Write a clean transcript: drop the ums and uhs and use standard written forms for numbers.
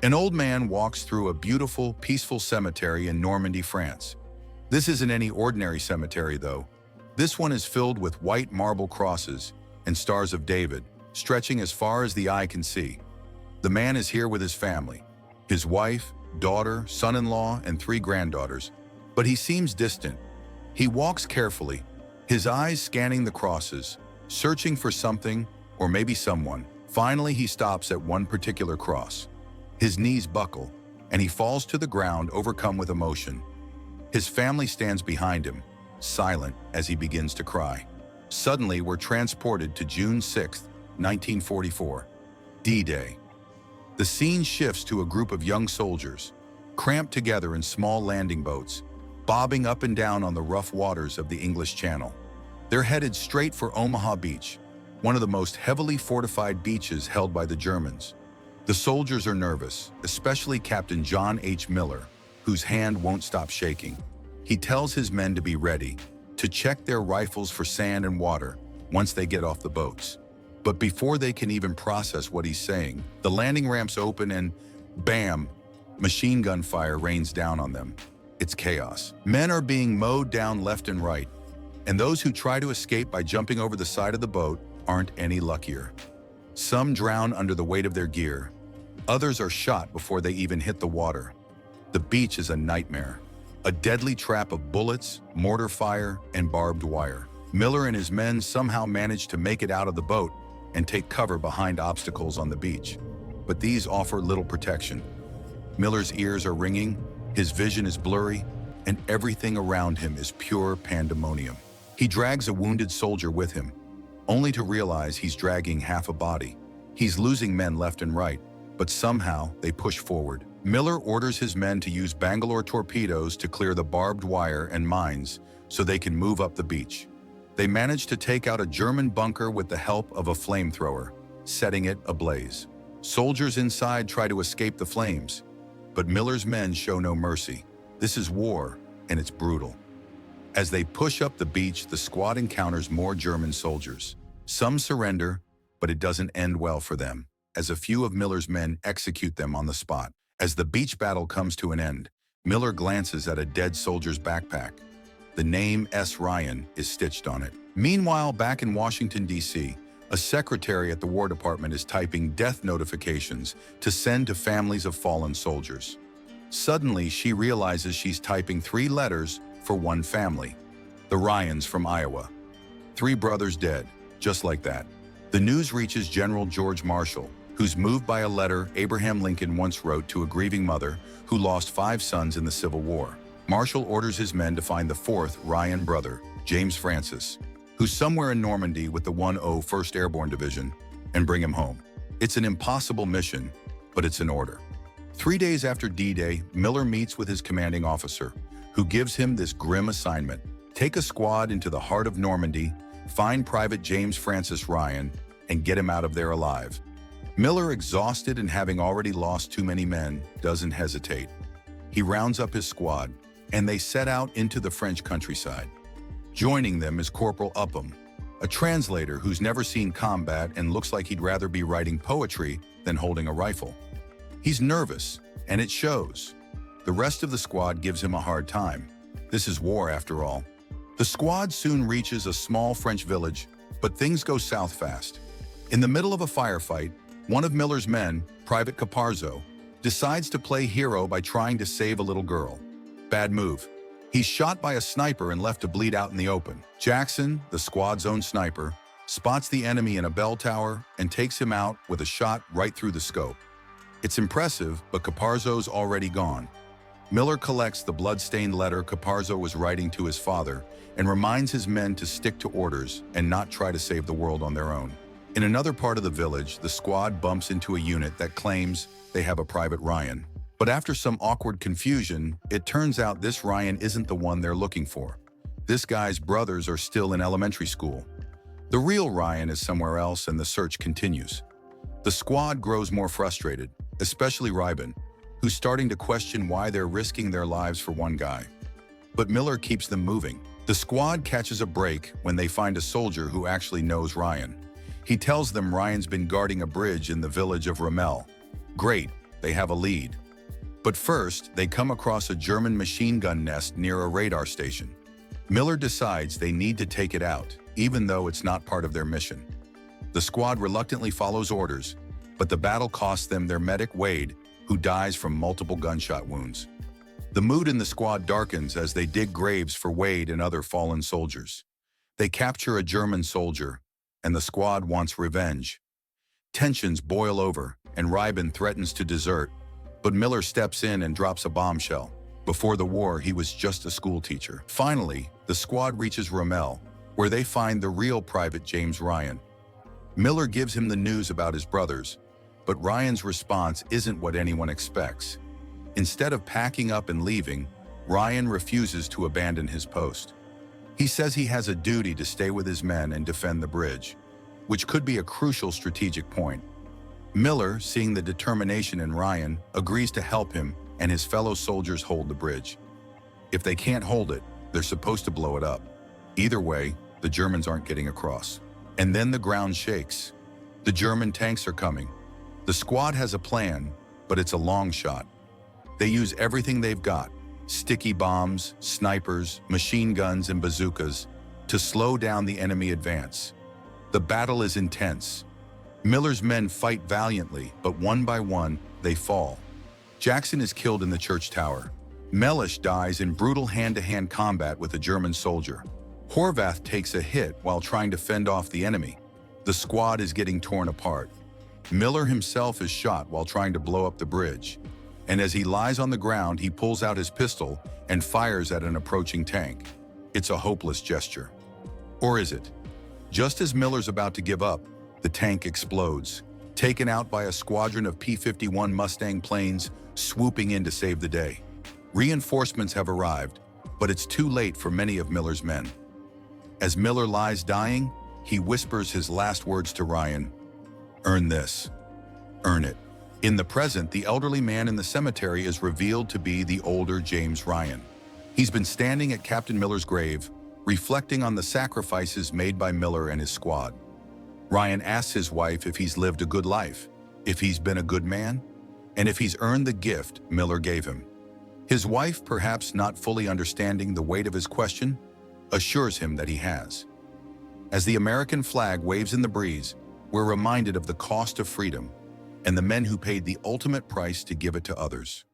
An old man walks through a beautiful, peaceful cemetery in Normandy, France. This isn't any ordinary cemetery, though. This one is filled with white marble crosses and stars of David, stretching as far as the eye can see. The man is here with his family, his wife, daughter, son-in-law, and 3 granddaughters, but he seems distant. He walks carefully, his eyes scanning the crosses, searching for something or maybe someone. Finally, he stops at one particular cross. His knees buckle, and he falls to the ground, overcome with emotion. His family stands behind him, silent as he begins to cry. Suddenly, we're transported to June 6, 1944, D-Day. The scene shifts to a group of young soldiers, cramped together in small landing boats, bobbing up and down on the rough waters of the English Channel. They're headed straight for Omaha Beach, one of the most heavily fortified beaches held by the Germans. The soldiers are nervous, especially Captain John H. Miller, whose hand won't stop shaking. He tells his men to be ready, to check their rifles for sand and water once they get off the boats. But before they can even process what he's saying, the landing ramps open and, bam, machine gun fire rains down on them. It's chaos. Men are being mowed down left and right, and those who try to escape by jumping over the side of the boat aren't any luckier. Some drown under the weight of their gear. Others are shot before they even hit the water. The beach is a nightmare, a deadly trap of bullets, mortar fire, and barbed wire. Miller and his men somehow manage to make it out of the boat and take cover behind obstacles on the beach. But these offer little protection. Miller's ears are ringing, his vision is blurry, and everything around him is pure pandemonium. He drags a wounded soldier with him, only to realize he's dragging half a body. He's losing men left and right, but somehow they push forward. Miller orders his men to use Bangalore torpedoes to clear the barbed wire and mines so they can move up the beach. They manage to take out a German bunker with the help of a flamethrower, setting it ablaze. Soldiers inside try to escape the flames, but Miller's men show no mercy. This is war, and it's brutal. As they push up the beach, the squad encounters more German soldiers. Some surrender, but it doesn't end well for them, as a few of Miller's men execute them on the spot. As the beach battle comes to an end, Miller glances at a dead soldier's backpack. The name S. Ryan is stitched on it. Meanwhile, back in Washington, D.C., a secretary at the War Department is typing death notifications to send to families of fallen soldiers. Suddenly, she realizes she's typing 3 letters for one family, the Ryans from Iowa. 3 brothers dead, just like that. The news reaches General George Marshall, who's moved by a letter Abraham Lincoln once wrote to a grieving mother who lost 5 sons in the Civil War. Marshall orders his men to find the 4th Ryan brother, James Francis, who's somewhere in Normandy with the 101st Airborne Division, and bring him home. It's an impossible mission, but it's an order. 3 days after D-Day, Miller meets with his commanding officer, who gives him this grim assignment: take a squad into the heart of Normandy, find Private James Francis Ryan, and get him out of there alive. Miller, exhausted and having already lost too many men, doesn't hesitate. He rounds up his squad, and they set out into the French countryside. Joining them is Corporal Upham, a translator who's never seen combat and looks like he'd rather be writing poetry than holding a rifle. He's nervous, and it shows. The rest of the squad gives him a hard time. This is war, after all. The squad soon reaches a small French village, but things go south fast. In the middle of a firefight, one of Miller's men, Private Caparzo, decides to play hero by trying to save a little girl. Bad move. He's shot by a sniper and left to bleed out in the open. Jackson, the squad's own sniper, spots the enemy in a bell tower and takes him out with a shot right through the scope. It's impressive, but Caparzo's already gone. Miller collects the blood-stained letter Caparzo was writing to his father and reminds his men to stick to orders and not try to save the world on their own. In another part of the village, the squad bumps into a unit that claims they have a Private Ryan. But after some awkward confusion, it turns out this Ryan isn't the one they're looking for. This guy's brothers are still in elementary school. The real Ryan is somewhere else, and the search continues. The squad grows more frustrated, especially Rybin, who's starting to question why they're risking their lives for one guy. But Miller keeps them moving. The squad catches a break when they find a soldier who actually knows Ryan. He tells them Ryan's been guarding a bridge in the village of Ramel. Great, they have a lead. But first, they come across a German machine gun nest near a radar station. Miller decides they need to take it out, even though it's not part of their mission. The squad reluctantly follows orders, but the battle costs them their medic Wade, who dies from multiple gunshot wounds. The mood in the squad darkens as they dig graves for Wade and other fallen soldiers. They capture a German soldier, and the squad wants revenge. Tensions boil over, and Reiben threatens to desert, but Miller steps in and drops a bombshell. Before the war, he was just a schoolteacher. Finally, the squad reaches Rommel, where they find the real Private James Ryan. Miller gives him the news about his brothers, but Ryan's response isn't what anyone expects. Instead of packing up and leaving, Ryan refuses to abandon his post. He says he has a duty to stay with his men and defend the bridge, which could be a crucial strategic point. Miller, seeing the determination in Ryan, agrees to help him and his fellow soldiers hold the bridge. If they can't hold it, they're supposed to blow it up. Either way, the Germans aren't getting across. And then the ground shakes. The German tanks are coming. The squad has a plan, but it's a long shot. They use everything they've got, sticky bombs, snipers, machine guns, and bazookas, to slow down the enemy advance. The battle is intense. Miller's men fight valiantly, but one by one, they fall. Jackson is killed in the church tower. Mellish dies in brutal hand-to-hand combat with a German soldier. Horvath takes a hit while trying to fend off the enemy. The squad is getting torn apart. Miller himself is shot while trying to blow up the bridge. And as he lies on the ground, he pulls out his pistol and fires at an approaching tank. It's a hopeless gesture. Or is it? Just as Miller's about to give up, the tank explodes, taken out by a squadron of P-51 Mustang planes swooping in to save the day. Reinforcements have arrived, but it's too late for many of Miller's men. As Miller lies dying, he whispers his last words to Ryan, "Earn this. Earn it." In the present, the elderly man in the cemetery is revealed to be the older James Ryan. He's been standing at Captain Miller's grave, reflecting on the sacrifices made by Miller and his squad. Ryan asks his wife if he's lived a good life, if he's been a good man, and if he's earned the gift Miller gave him. His wife, perhaps not fully understanding the weight of his question, assures him that he has. As the American flag waves in the breeze, we're reminded of the cost of freedom and the men who paid the ultimate price to give it to others.